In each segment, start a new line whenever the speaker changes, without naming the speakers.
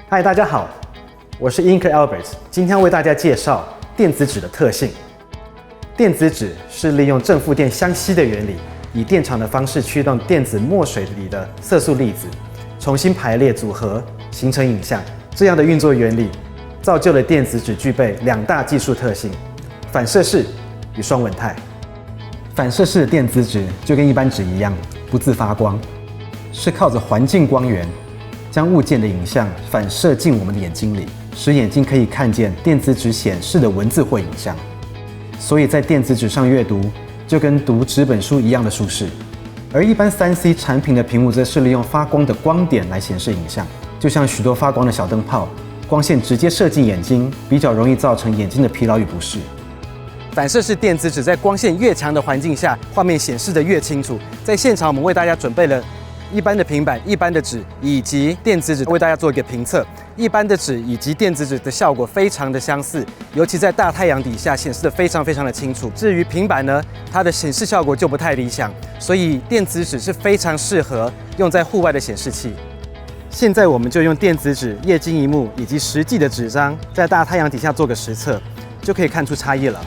嗨，大家好，我是 Inker Albert， 今天为大家介绍电子纸的特性。电子纸是利用正负电相吸的原理，以电场的方式驱动电子墨水里的色素粒子，重新排列组合，形成影像。这样的运作原理，造就了电子纸具备两大技术特性：反射式与双稳态。反射式的电子纸就跟一般纸一样，不自发光，是靠着环境光源将物件的影像反射进我们的眼睛里，使眼睛可以看见电子纸显示的文字或影像。所以在电子纸上阅读，就跟读纸本书一样的舒适。而一般3C 产品的屏幕则是利用发光的光点来显示影像，就像许多发光的小灯泡，光线直接射进眼睛，比较容易造成眼睛的疲劳与不适。反射式电子纸在光线越强的环境下，画面显示得越清楚。在现场，我们为大家准备了一般的平板、一般的纸以及电子纸，为大家做一个评测。一般的纸以及电子纸的效果非常的相似，尤其在大太阳底下显示得非常的清楚。至于平板呢，它的显示效果就不太理想，所以电子纸是非常适合用在户外的显示器。现在我们就用电子纸、液晶萤幕以及实际的纸张，在大太阳底下做个实测，就可以看出差异了。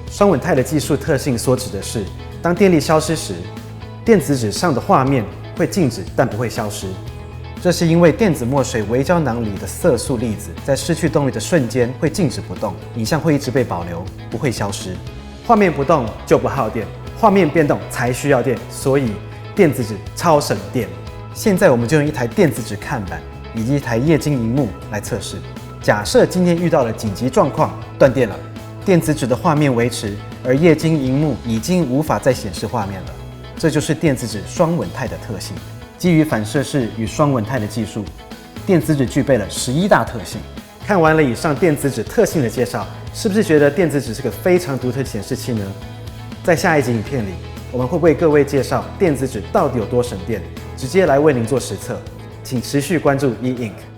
双稳态的技术特性所指的是，当电力消失时，电子纸上的画面会静止，但不会消失。这是因为电子墨水微胶囊里的色素粒子在失去动力的瞬间会静止不动，影像会一直被保留，不会消失。画面不动就不耗电，画面变动才需要电，所以电子纸超省电。现在我们就用一台电子纸看板以及一台液晶萤幕来测试。假设今天遇到了紧急状况，断电了，电子纸的画面维持，而液晶萤幕已经无法再显示画面了。这就是电子纸双稳态的特性。基于反射式与双稳态的技术，电子纸具备了11大特性。看完了以上电子纸特性的介绍，是不是觉得电子纸是个非常独特的显示器呢？在下一集影片里，我们会为各位介绍电子纸到底有多省电，直接来为您做实测。请持续关注 E Ink。